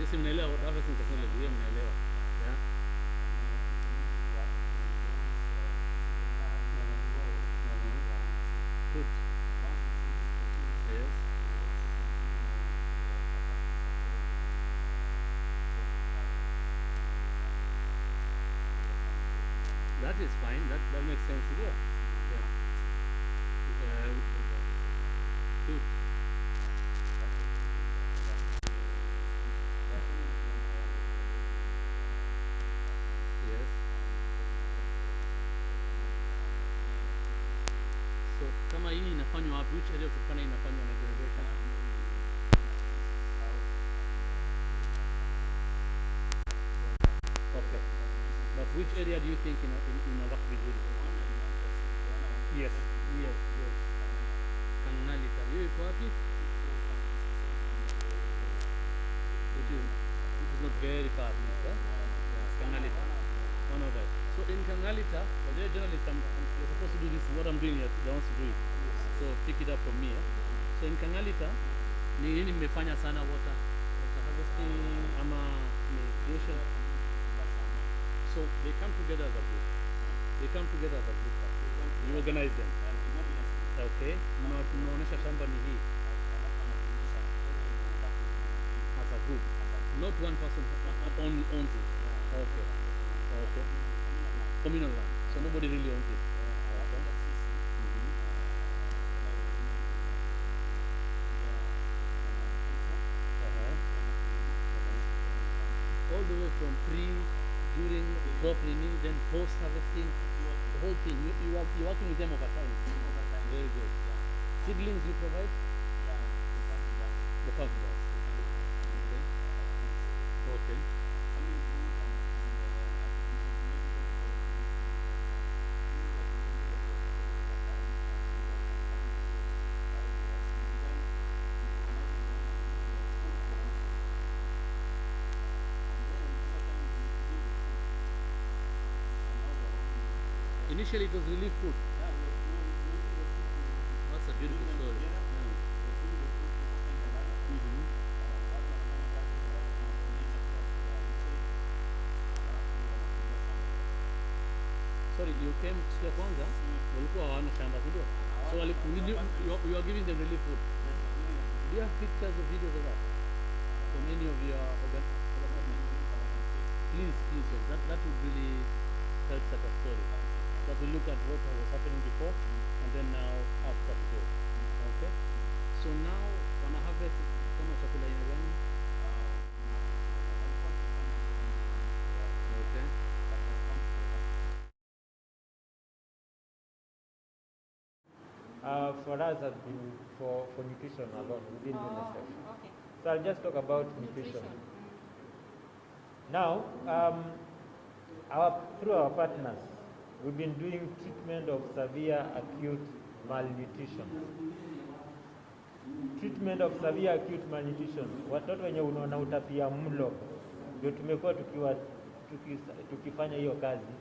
sisi mnaelewa what harvesting technology, hiyo mnaelewa. Yeah. Good. Yes. That is fine. That makes sense. Yeah. Yeah. Good. Yes. So kama hii inafanywa wapi? Which area of Turkana inafanywa na irrigation? Okay. But which area do you think in a work vizuri? Yes. Yes. Yes. Kangalita. Hiyo iko wapi? Which is not very far, yeah? Yes, Kangalita. One of that. So in Kangalita, as a journalist, you're supposed to do this. What I'm doing here, they want to do it. So pick it up from me. So in Kangalita, ni nini mmefanya sana water harvesting ama irrigation? So they come together as a group. They come together as a group. You organize them. Okay. Mnaonyesha shamba ni hii as a group. Not one person only owns it. Okay. Okay. Communal land. So nobody really owns it. Okay. All the way from pre, during, crop renewing, then post harvesting, the whole thing. You're working with them over time. Very good. Seedlings you provide? The farm does. Okay. Okay. Initially it was relief food. That's a beautiful story. Yeah. Sorry, you came siku ya kwanza walikuwa hawana shamba kidogo. So you are giving them relief food. Do you have pictures or videos of that from any of your organizations? Please, yes. That would really help set a story. That we look at what was happening before and then now after today. Okay? So now wana harvest kama chakula aina gani? Okay. For us, has been for nutrition alone within UNICEF. Okay. So I'll just talk about nutrition. Now, through our partners, we've been doing treatment of severe acute malnutrition. Treatment of severe acute malnutrition. Watoto wenye unaona utapia mlo ndio tumekuwa tukifanya hiyo kazi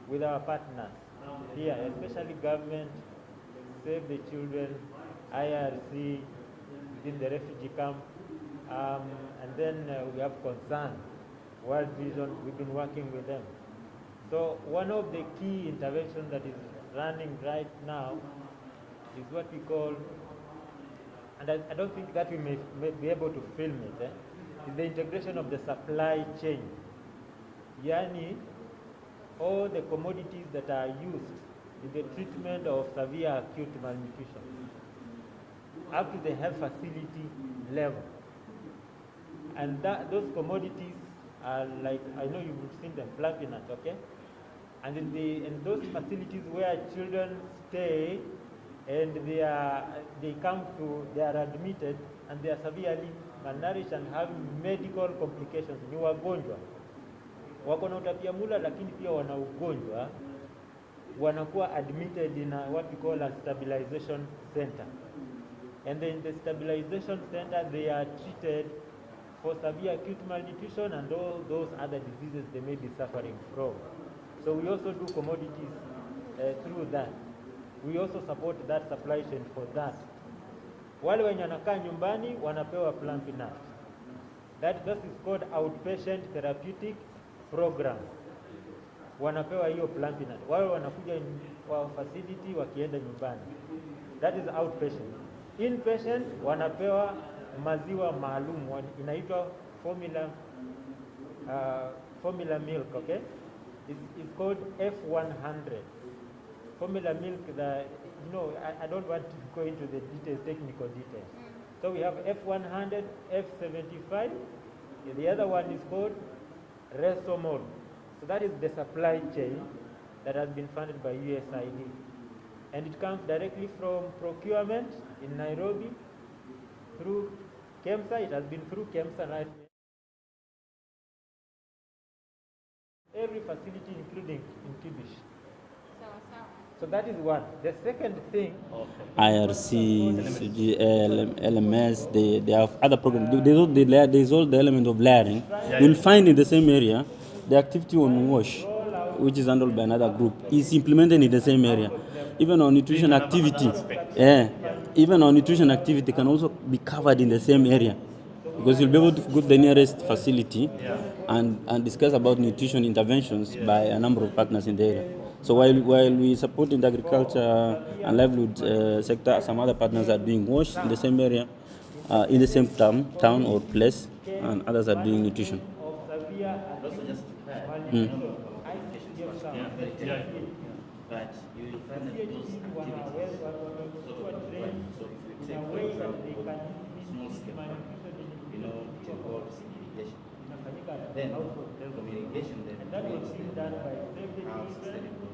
with our partners here, especially government, Save the Children, IRC, within the refugee camp, and then we have Concern, World Vision. We've been working with them. So one of the key interventions that is running right now is what we call, and I don't think that we may be able to film it, is the integration of the supply chain. Yani, all the commodities that are used in the treatment of severe acute malnutrition up to the health facility level. And those commodities are like, I know you've seen them, Flavinant, okay? And in those facilities where children stay and they are admitted and they are severely malnourished and having medical complications, ni wagonjwa wako na utapiamlo lakini pia wana ugonjwa, wanakuwa admitted in what we call a stabilization center. And in the stabilization center, they are treated for severe acute malnutrition and all those other diseases they may be suffering from. So we also do commodities through that. We also support that supply chain for that. Wale wenye wanakaa nyumbani wanapewa Flavinant. That is called outpatient therapeutic program. Wanapewa hiyo Plumpy'Nut. Wao wanakuja kwa facility wakienda nyumbani. That is outpatient. Inpatient wanapewa maziwa maalum inaitwa formula milk, okay? It's called F100. Formula milk, I don't want to go into the technical details. So we have F100, F75. The other one is called Resomol. So that is the supply chain that has been funded by USAID. And it comes directly from procurement in Nairobi through KEMSA. It has been through KEMSA right now. Every facility, including in Kibish. So that is one. The second thing, IRC, CGL, LMS, they have other programs. There's all the element of layering. You'll find in the same area the activity on WASH, which is handled by another group, is implemented in the same area. Even our nutrition activity, even our nutrition activity can also be covered in the same area, because you'll be able to go to the nearest facility and discuss about nutrition interventions by a number of partners in the area. So while we support in the agriculture and livelihood sector, some other partners are doing WASH in the same area, in the same town or place, and others are doing nutrition. But you will find that those activities sort of apply. So if you take, for example, small scale farming, it involves irrigation. Then from irrigation, then towards how sustainable,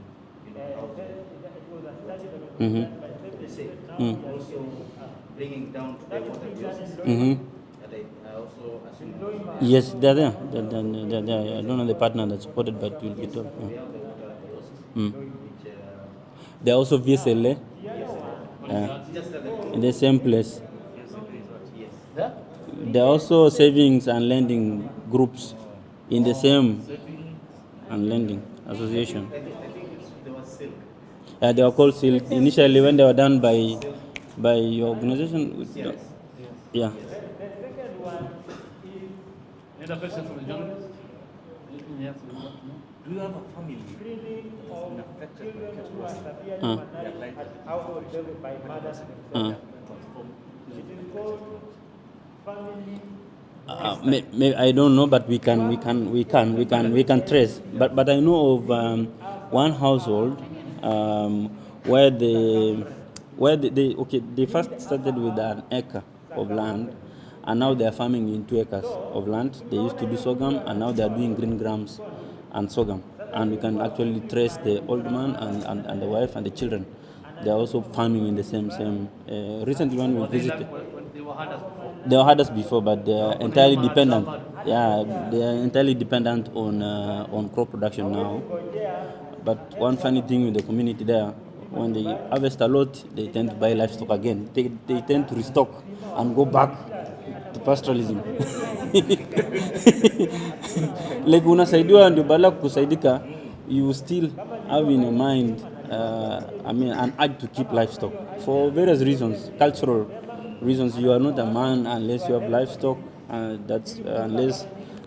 they say also bringing down to the water resources. That I also assume. Yes, they're there. I don't know the partner that's supported, but we'll be told. They're also VSLA in the same place. There are also savings and lending groups in the same and lending association. They were called SILK initially when they were done by your organization. Yeah. Any other questions from the journalists? Anything else you want to know? Do you have a family that has been affected by I don't know, but we can trace. But I know of one household where they first started with an acre of land, and now they are farming in 2 acres of land. They used to do sorghum, and now they are doing green grams and sorghum. And we can actually trace the old man and the wife and the children. They are also farming in the same. Recently, when we visited, they were herders before, but they are entirely dependent. Yeah, they are entirely dependent on crop production now. But one funny thing with the community there, when they harvest a lot, they tend to buy livestock again. They tend to restock and go back to pastoralism. Like unasaidiwa ndio badala kusaidika, you still have in your mind an urge to keep livestock for various reasons, cultural reasons. You are not a man unless you have livestock, that's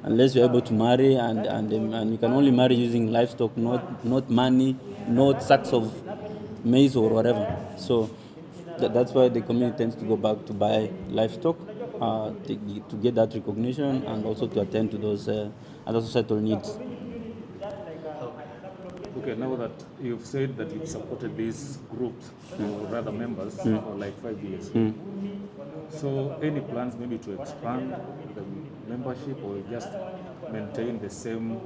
unless you're able to marry, and you can only marry using livestock, not money, not sacks of maize or whatever. So that's why the community tends to go back to buy livestock to get that recognition and also to attend to those other societal needs. Okay, now that you've said that you've supported these groups, or rather members, for like 5 years, so any plans maybe to expand the membership or just maintain the same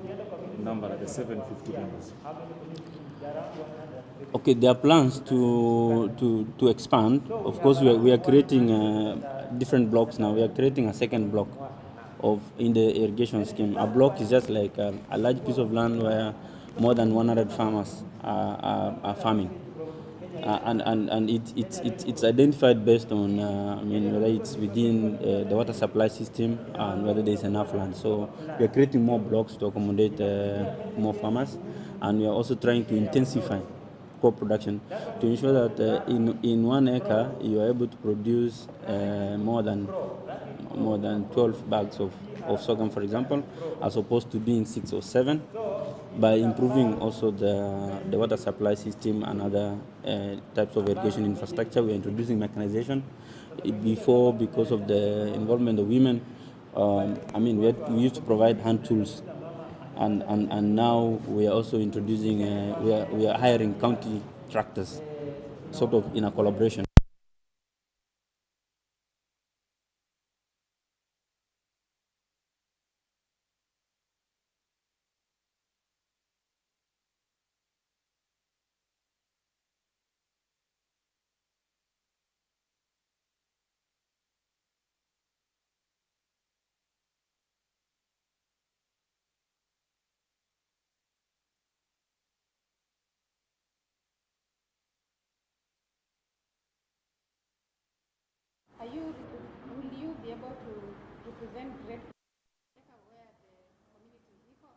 number, the 750 members? Okay, there are plans to expand. Of course, we are creating different blocks now. We are creating a second block in the irrigation scheme. A block is just like a large piece of land where more than 100 farmers are farming, and it's identified based on whether it's within the water supply system and whether there is enough land. So we are creating more blocks to accommodate more farmers, and we are also trying to intensify crop production to ensure that in 1 acre you are able to produce more than 12 bags of sorghum, for example, as opposed to doing 6 or 7. By improving also the water supply system and other types of irrigation infrastructure, we are introducing mechanization. Before, because of the involvement of women, we used to provide hand tools, and now we are also introducing, we are hiring county tractors, sort of in a collaboration. Will you be able to represent Great where the community is equal?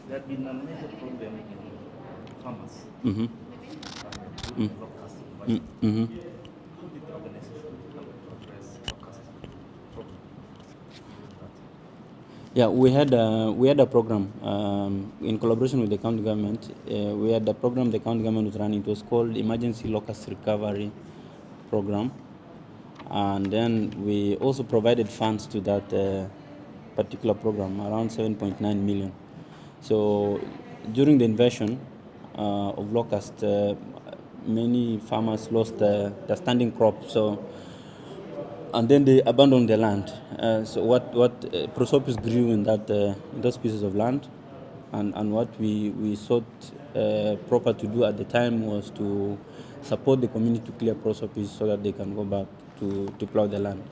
There had been a major problem in farmers. Mm-hmm. Locust Mm-hmm. invasion. How did the organization help to address locust problem? Yeah, we had a program in collaboration with the county government. We had a program the county government was running. It was called Emergency Locust Recovery Program, and then we also provided funds to that particular program, around 7.9 million. So during the invasion of locust, many farmers lost their standing crop. And then they abandoned the land. So what Prosopis grew in those pieces of land, and what we sought proper to do at the time was to support the community to clear Prosopis so that they can go back to plow the land.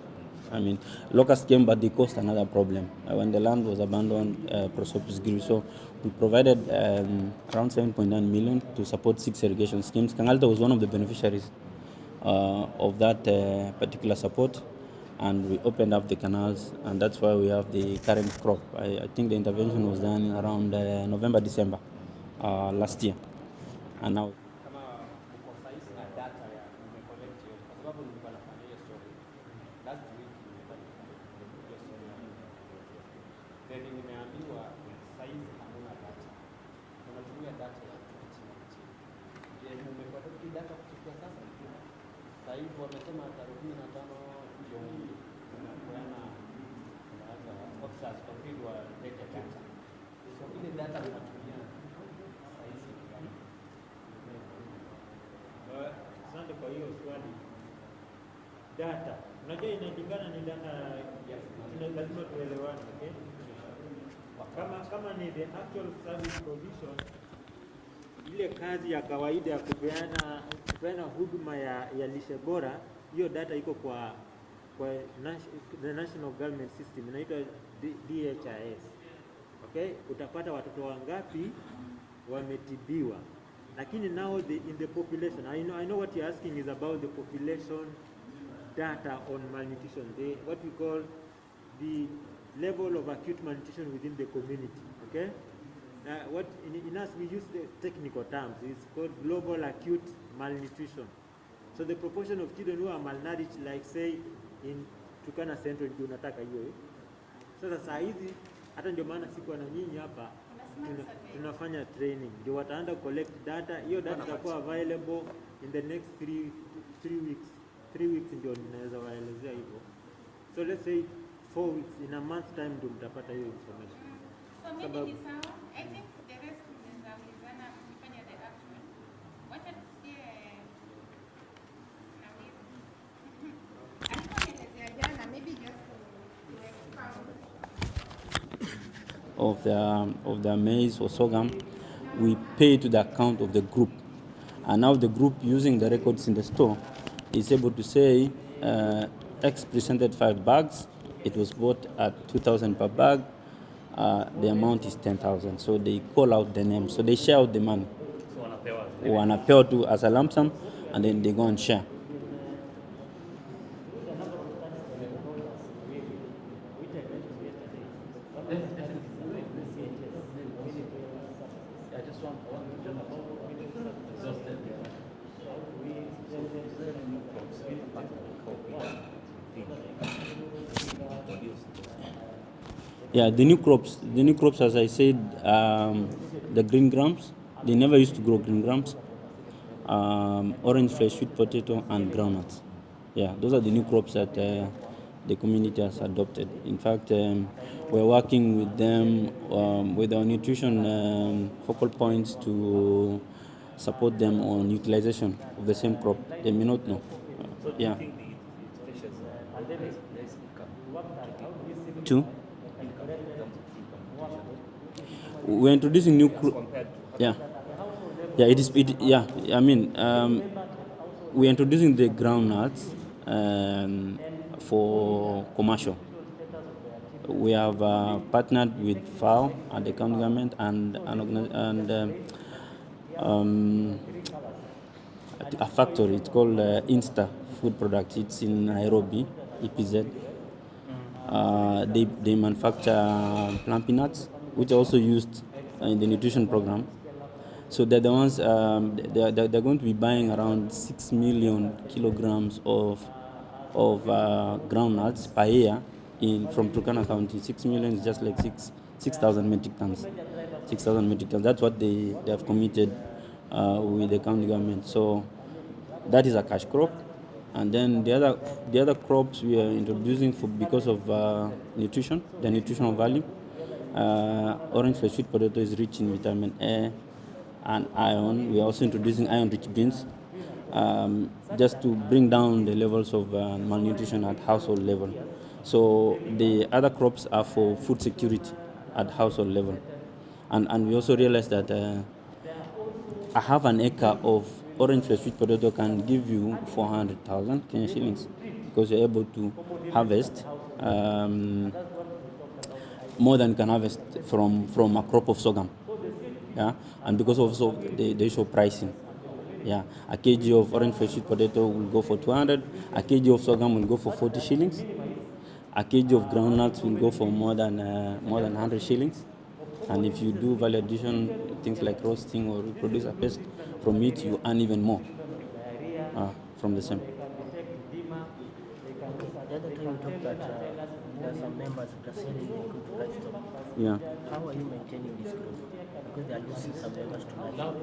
Locusts came, but they caused another problem. When the land was abandoned, Prosopis grew. So we provided around 7.9 million to support 6 irrigation schemes. Kangalta was one of the beneficiaries of that particular support, and we opened up the canals, and that's why we have the current crop. I think the intervention was done around November, December last year, and now wamesema tarehe 15 ndio kupeana officers kwa field wa data data. So ile data tunatumia saizi gani? Asante kwa hiyo swali. Data, unajua inalingana ni data, lazima tuelewane, okay? Kama ni the actual service provision, ile kazi ya kawaida ya kupeana huduma ya lishe bora, hiyo data iko kwa the National Government System, inaitwa DHIS. Okay, utapata watoto wangapi wametibiwa, lakini now in the population, I know what you're asking is about the population data on malnutrition, what we call the level of acute malnutrition within the community, okay? What in us we use the technical terms, it's called global acute malnutrition. So the proportion of children who are malnourished, like say in Turkana Central, ndio nataka hiyo. Sasa saa hizi hata ndio maana siku na nyinyi hapa tunafanya training, ndio wataanza collect data. Hiyo data itakuwa available in the next 3 weeks. 3 weeks ndio ninaweza waelezea hivyo. So let's say 4 weeks, in a month time ndio mtapata hiyo information. So maybe ni sawa. I think the rest tunaweza kufanya the action. Wacha tusikie alikuelezea jana, maybe just to expound of their maize or sorghum, we pay to the account of the group. And now the group, using the records in the store, is able to say X presented 5 bags. It was bought at 2,000 per bag. The amount is 10,000. So they call out the name. So they share out the money. So wanapewa tu as a lump sum, and then they go and share. Yeah, the new crops, as I said, the green grams, they never used to grow green grams, orange flesh, sweet potato, and groundnuts. Yeah, those are the new crops that the community has adopted. In fact, we're working with them, with our nutrition focal points to support them on utilization of the same crop. They may not know. Yeah. Two. We're introducing new yeah. It is. I mean, we're introducing the groundnuts for commercial. We have partnered with FAO and the county government and a factory. It's called Insta Food Products. It's in Nairobi, EPZ. They manufacture plant peanuts, which are also used in the nutrition program. So they're the ones, they're going to be buying around 6 million kilograms of groundnuts per year from Turkana County. 6 million is just like 6,000 metric tons. 6,000 metric tons. That's what they have committed with the county government. So that is a cash crop. And then the other crops we are introducing because of nutrition, the nutritional value. Orange flesh sweet potato is rich in vitamin A and iron. We are also introducing iron-rich beans, just to bring down the levels of malnutrition at household level. So the other crops are for food security at household level. And we also realized that I have an acre of orange flesh sweet potato can give you 400,000 Kenyan shillings, because you're able to harvest more than you can harvest from a crop of sorghum. Yeah, and because also the issue of pricing. Yeah, a kg of orange flesh sweet potato will go for 200. A kg of sorghum will go for 40 shillings. A kg of groundnuts will go for more than 100 shillings. And if you do value addition, things like roasting or you produce a paste from it, you earn even more from the same. The other time you talked that there are some members that are selling their good to livestock. Yeah. How are you maintaining this group? Because they are losing some members to livestock.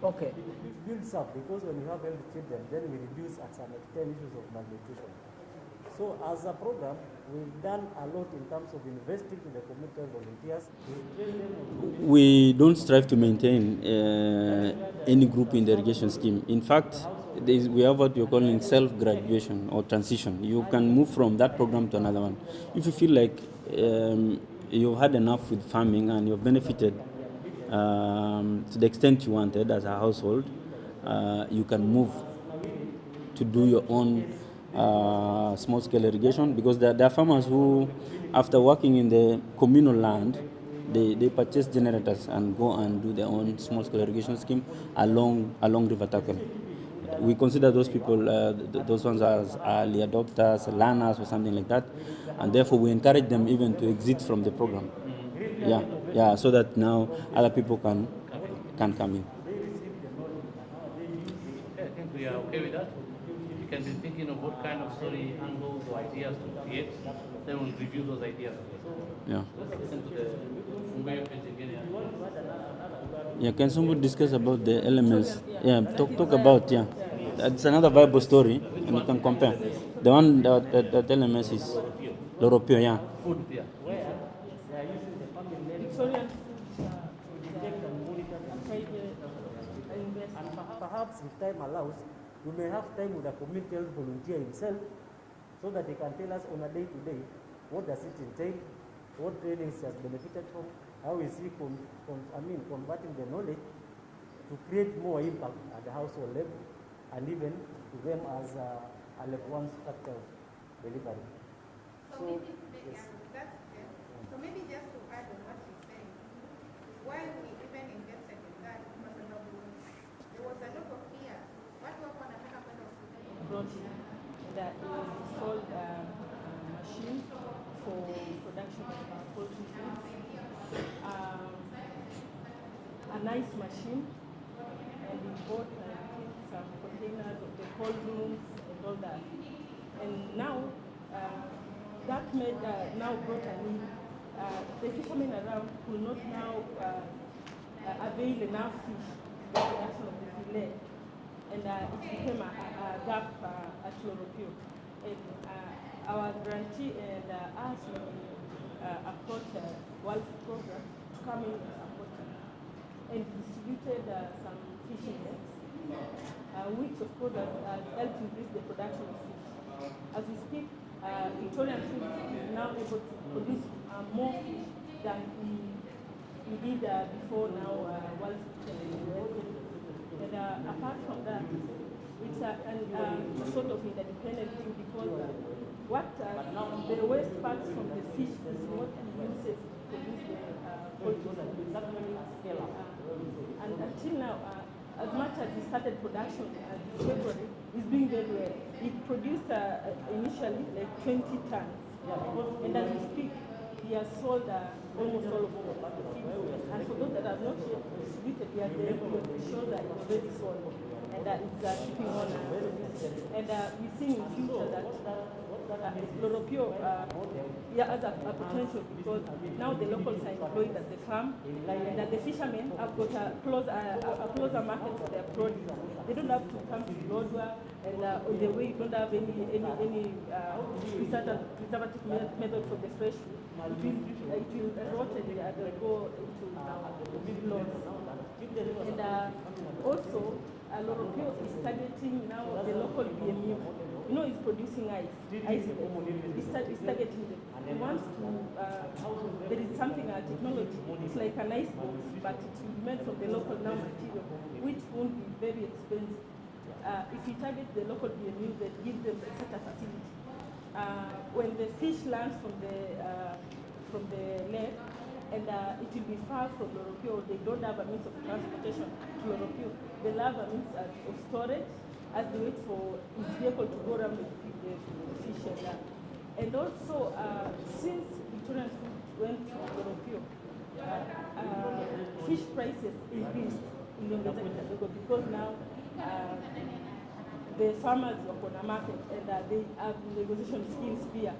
Okay, it builds up because when you have healthy children, then we reduce at some extent issues of malnutrition. So as a program, we've done a lot in terms of investing in the community volunteers. We don't strive to maintain any group in the irrigation scheme. In fact, we have what we're calling self-graduation or transition. You can move from that program to another one. If you feel like you've had enough with farming and you've benefited to the extent you wanted as a household, you can move to do your own small-scale irrigation, because there are farmers who, after working in the communal land, they purchase generators and go and do their own small-scale irrigation scheme along River Takwel. We consider those people, those ones as early adopters, learners, or something like that, and therefore we encourage them even to exit from the program. Yeah, so that now other people can come in. Okay, I think we are okay with that. You can be thinking of what kind of story angles or ideas to create, then we'll review those ideas. Yeah. Listen to the Funguyo page again. Yeah, can somebody discuss about the elements? Yeah, talk about, yeah. That's another viable story, and you can compare. The one that elements is Loropio, yeah. Food, yeah. Victorian detect and monitor and private invest. And perhaps if time allows, we may have time with a community health volunteer himself so that he can tell us on a day-to-day what does it entail, what trainings he has benefited from, how is he converting the knowledge to create more impact at the household level and even to them as a level one structure of delivery. So maybe just to add on what you're saying, why we even invested in that, there was a lot of fear. What were going to happen? That was installed a machine for production of poultry feed. A nice machine, and we bought some containers of the cold rooms and all that. And now that made now brought a need. The fishermen around could not now avail enough fish for the production of the fillet, and it became a gap at Loropio. And our grantee and us approached World Food Program to come in and support them, and distributed some fishing nets, which of course has helped increase the production of fish. As we speak, Victorian Food is now able to produce more fish than we did before now World Food Program. And apart from that, it's a sort of interdependent thing because the waste parts from the fish is what we use to produce the poultry. And until now, as much as we started production this February, it's doing very well. It produced initially like 20 tons. And as we speak, we have sold almost all of them. And for those that have not yet distributed, we are there to show that it's already sold. And it's keeping on. And we see in future that Loropio has a potential because now the locals are employed at the farm, and that the fishermen have got a closer market for their produce. They don't have to come to Lodwar, and on the way you don't have any preservative method for the fresh food. It will rot and they'll go into big lots. And also, Loropio is targeting now the local BMU. You know, it's producing ice. It's targeting them. It wants to, there is something, technology, it's like an ice box, but it will be made from the local now material, which won't be very expensive. If you target the local BMU, they give them such a facility. When the fish lands from the lake, and it will be far from Loropio, they don't have a means of transportation to Loropio. They'll have a means of storage as they wait for his vehicle to go around the fish. And also, since Victorian Food went to Loropio, fish prices increased in Longezaga because now the farmers are on a market and they have negotiation skills here.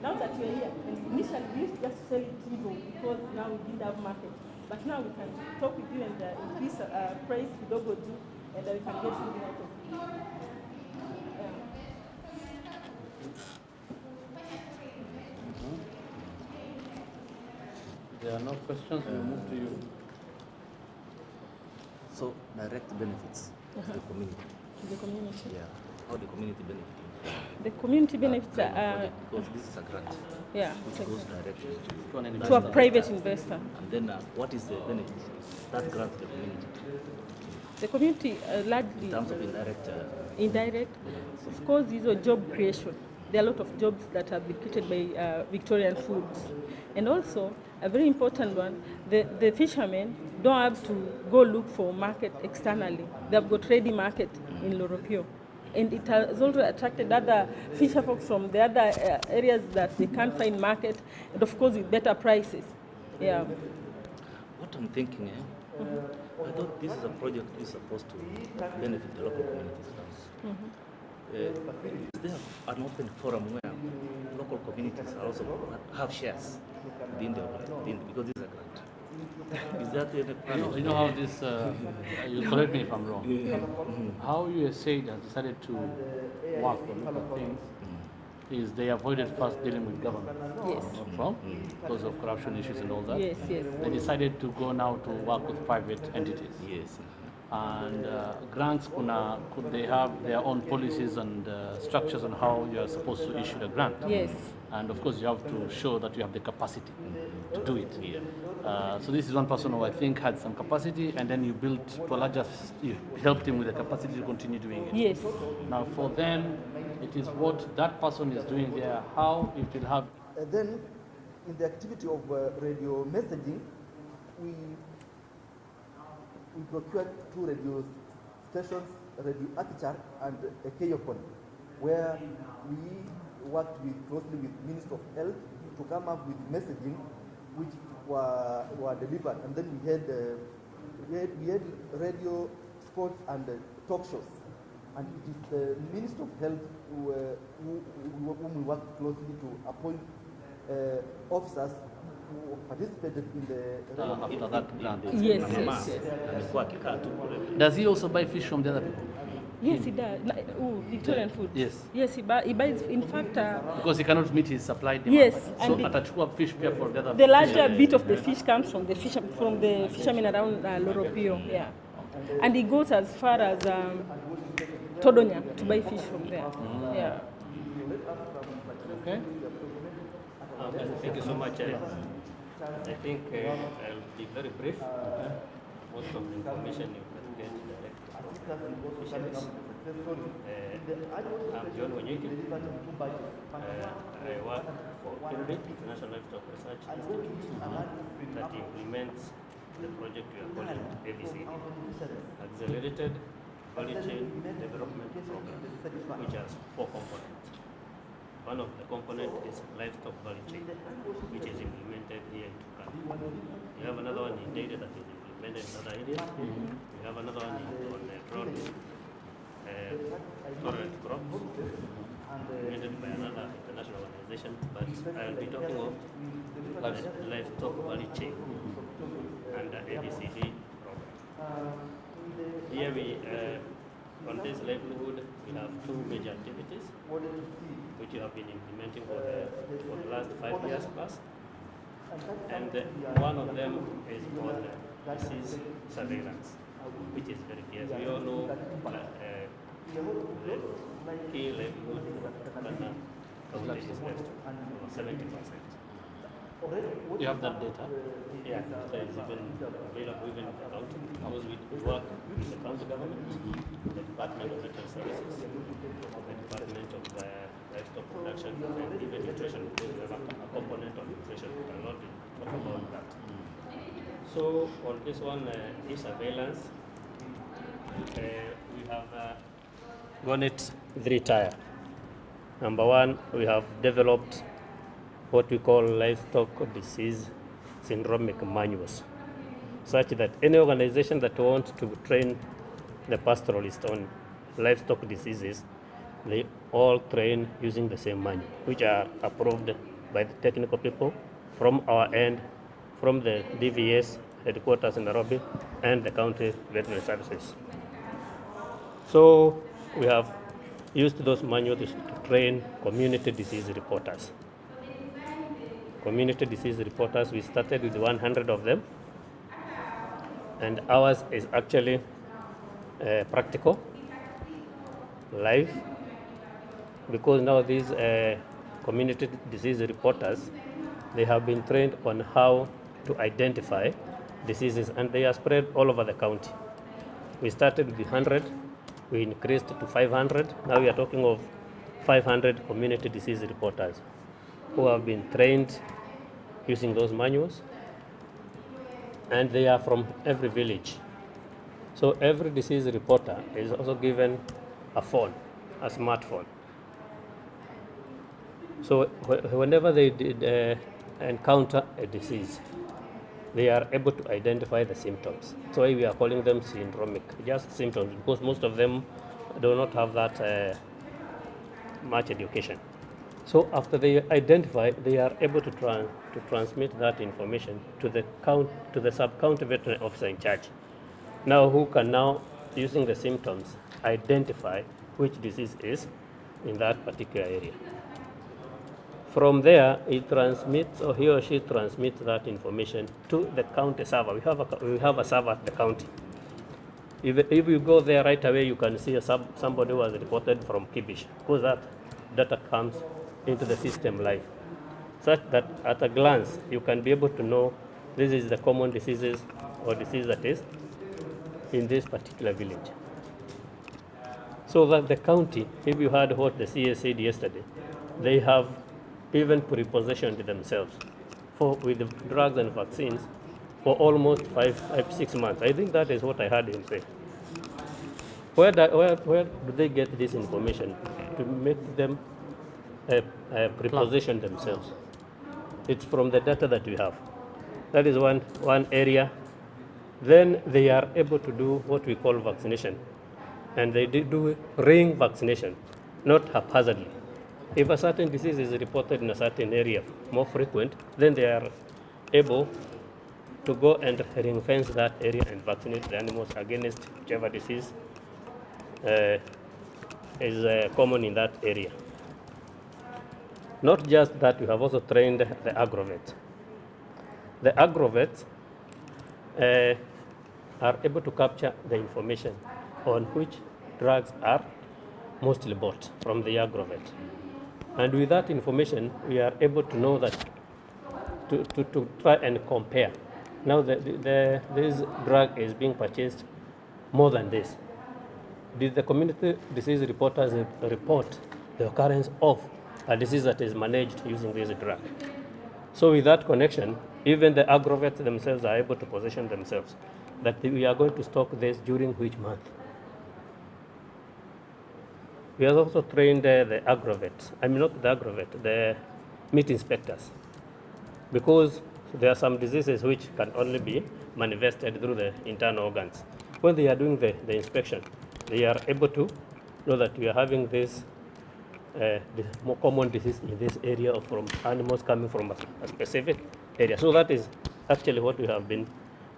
Now that you're here, and initially we used to just sell it evil because now we didn't have market. But now we can talk with you and increase price kidogo juu, and we can get something out of it. There are no questions, we'll move to you. So, direct benefits to the community. To the community? Yeah. How the community benefits? The community benefits are... Because this is a grant. Yeah. It goes directly to a private investor. And then what is the benefit that grants the community? The community largely... In terms of indirect... Indirect? Of course, these are job creation. there are a lot of jobs that have been created by Victorian foods. And also, a very important one, the fishermen don't have to go look for market externally. They've got ready market in Loropio. And it has also attracted other fisher folks from the other areas that they can't find market, and of course with better prices. Yeah. What I'm thinking, I thought this is a project that is supposed to benefit the local communities first. Is there an open forum where local communities also have shares because this is a grant? Is that the plan? You know how this, you correct me if I'm wrong, how USAID has decided to work on local things is they avoided first dealing with government. Yes. From because of corruption issues and all that. Yes, yes. They decided to go now to work with private entities. Yes. And grants, could they have their own policies and structures on how you are supposed to issue the grant? Yes. And of course, you have to show that you have the capacity to do it. So this is one person who I think had some capacity, and then you built to a larger, you helped him with the capacity to continue doing it. Yes. Now for them, it is what that person is doing there, how it will have. Then, in the activity of radio messaging, we procured 2 radio stations, Radio Akichar and Ekeyopon, where we worked closely with Minister of Health to come up with messaging which were delivered. And then we had radio sports and talk shows. And it is the Minister of Health whom we worked closely to appoint officers who participated in the After that grant. Yes, yes, yes. Does he also buy fish from the other people? Yes, he does. Victorian food. Yes. Yes, he buys. In fact, because he cannot meet his supply demand. yes, So and atachukua fish pia for the other. the larger bit of the fish comes from the fishermen around Loropio. Yeah, and he goes as far as Todonya to buy fish from there. Yeah. Okay. Thank you so much. I think I'll be very brief. Most of the information you can get direct from fisheries. I'm John Wanyeki. I work for INRI, International Livestock Research Institute, that implements the project we are calling ABCD, Accelerated Value Chain Development Program, which has 4 components. One of the components is livestock value chain, which is implemented here in Turkana. We have another one in data that is implemented in other areas. We have another one on drought tolerant crops, implemented by another international organization. But I will be talking of livestock value chain and the ABCD program. Here we, on this livelihood, we have 2 major activities which we have been implementing for the last 5 years plus. And one of them is called disease surveillance, which is very clear. We all know the key livelihood of Ghana is less than 70%. You have that data? Yeah, that is even available even in the county, because we work with the county government, the Department of Veteran Services, the Department of Livestock Production, and even nutrition, because we have a component of nutrition. We will not talk about that. So on this one, e-surveillance, we have gone it 3 tier. Number 1, we have developed what we call livestock disease syndromic manuals, such that any organization that wants to train the pastoralist on livestock diseases, they all train using the same manual, which are approved by the technical people from our end, from the DVS headquarters in Nairobi and the county veterinary services. So we have used those manuals to train community disease reporters. Community disease reporters, we started with 100 of them, and ours is actually practical, live, because now these community disease reporters, they have been trained on how to identify diseases, and they are spread all over the county. We started with 100, we increased to 500, now we are talking of 500 community disease reporters who have been trained using those manuals, and they are from every village. So every disease reporter is also given a phone, a smartphone. So whenever they encounter a disease, they are able to identify the symptoms. So we are calling them syndromic, just symptoms, because most of them do not have that much education. So after they identify, they are able to transmit that information to the sub-county veterinary officer in charge. Now, who can now, using the symptoms, identify which disease is in that particular area. From there, he transmits, or he or she transmits that information to the county server. We have a server at the county. If you go there right away, you can see somebody who has reported from Kibish, because that data comes into the system live, such that at a glance, you can be able to know this is the common diseases or disease that is in this particular village. So that the county, if you heard what the CS said yesterday, they have even prepositioned themselves with the drugs and vaccines for almost 5-6 months. I think that is what I heard him say. Where do they get this information to make them preposition themselves? It's from the data that we have. That is one area. Then they are able to do what we call vaccination. And they do ring vaccination, not haphazardly. If a certain disease is reported in a certain area more frequent, then they are able to go and ring fence that area and vaccinate the animals against whichever disease is common in that area. Not just that, we have also trained the agrovets. The agrovets are able to capture the information on which drugs are mostly bought from the agrovet. And with that information, we are able to know that, to try and compare. Now, this drug is being purchased more than this. Did the community disease reporters report the occurrence of a disease that is managed using this drug? So with that connection, even the agrovets themselves are able to position themselves that we are going to stock this during which month. We have also trained the agrovets, not the agrovet, the meat inspectors, because there are some diseases which can only be manifested through the internal organs. When they are doing the inspection, they are able to know that we are having this more common disease in this area or from animals coming from a specific area. So that is actually what we have been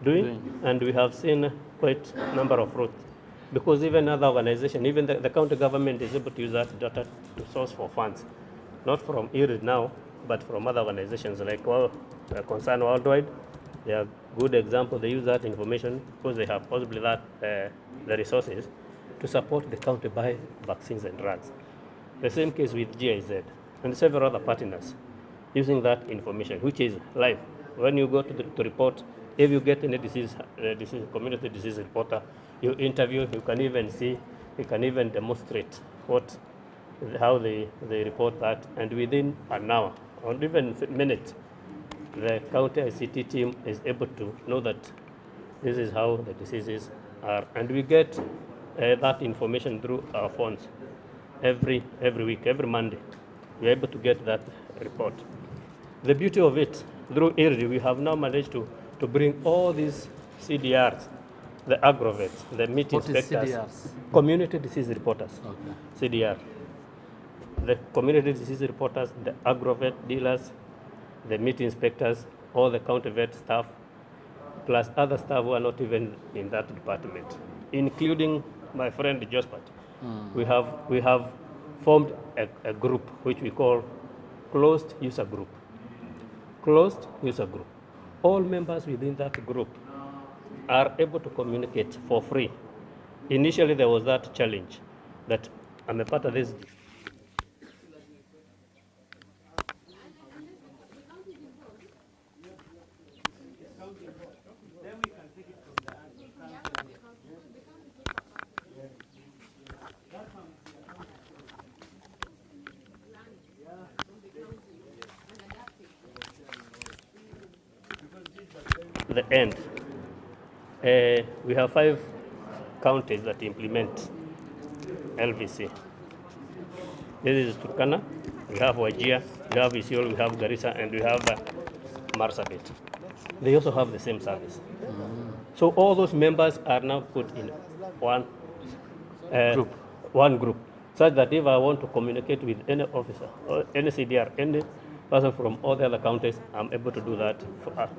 doing, and we have seen quite a number of fruits. Because even other organizations, even the county government is able to use that data to source for funds, not from IRID now, but from other organizations like Concern Worldwide. They are good example. They use that information because they have possibly that the resources to support the county buy vaccines and drugs. The same case with GIZ and several other partners using that information, which is live. When you go to report, if you get any community disease reporter, you interview, you can even see, you can even demonstrate how they report that, and within an hour or even minutes, the county ICT team is able to know that this is how the diseases are, and we get that information through our phones every week, every Monday. We are able to get that report. The beauty of it, through IRDI, we have now managed to bring all these CDRs, the agrovets, the meat inspectors, community disease reporters, CDR, the community disease reporters, the agrovet dealers, the meat inspectors, all the county vet staff, plus other staff who are not even in that department, including my friend Jospat. We have formed a group which we call closed user group. Closed user group. All members within that group are able to communicate for free. Initially, there was that challenge that I'm a part of this. the end, we have 5 counties that implement LVC. This is Turkana, we have Wajir, we have Isiolo, we have Garissa, and we have Marsabit. They also have the same service. So all those members are now put in one group, such that if I want to communicate with any officer or any CDR, any person from all the other counties, I'm able to do that at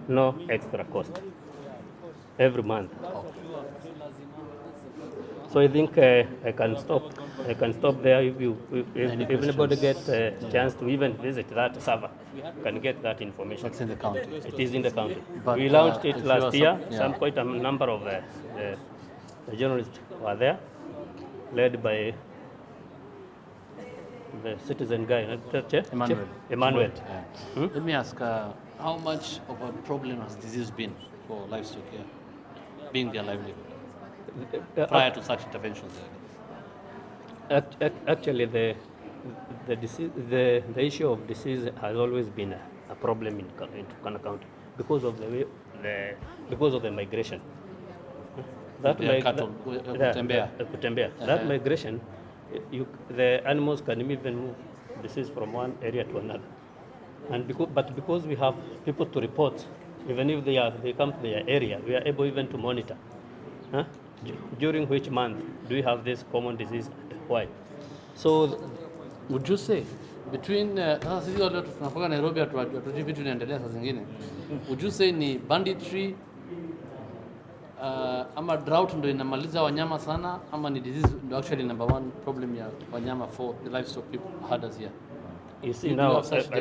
no extra cost every month. So I think I can stop there. If anybody gets a chance to even visit that server, can get that information. It's in the county. It is in the county. But, we launched it last year. Yeah. Quite a number of the journalists were there, led by the citizen guy, Emmanuel. Yeah. Let me ask, how much of a problem has disease been for livestock here, being their livelihood, prior to such interventions? Actually, the issue of disease has always been a problem in Turkana County because of the migration. Kutembea. That migration, the animals can even move disease from one area to another. And because we have people to report, even if they come to their area, we are able even to monitor. During which month do we have this common disease and why? So would you say between sisi wale tunapaka Nairobi hatujui vitu inaendelea saa zingine, would you say ni banditry ama drought ndo inamaliza wanyama sana, ama ni disease ndo actually number one problem ya wanyama for the livestock people herders here? You see now,